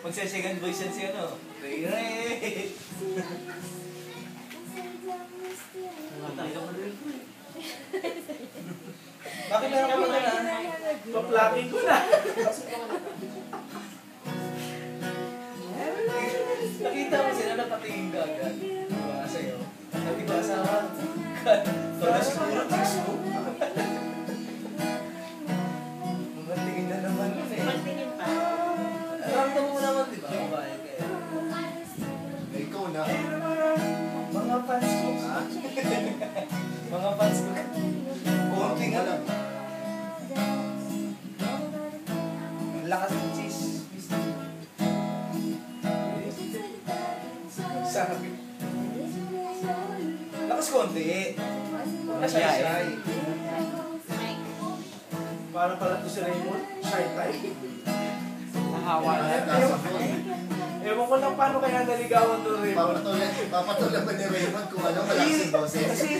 Magse-second voice yan si ano. Ray Ray! Bakit meron ka ba na? Pa-plugging ko na. Nakita mo sila napatingin ka agad. Diba sa'yo? Sabi ba asawa? Kala siguro text mo. Matingin na naman nun eh. Magtingin pa. Ramdam mo naman diba? Babae kaya. Ikaw na. Mga fans ko ka. Mga fans ko ka. Kunti nga lang. Ang lakas ng cheese. Sabi. Lakas konti. Shy. Parang pala to si Raymond. Shy type. Nahawa na. Ewan ko lang paano kaya naligawan to Raymond. Papatulan ba ni Raymond kung ano malakas yung boses? Kasi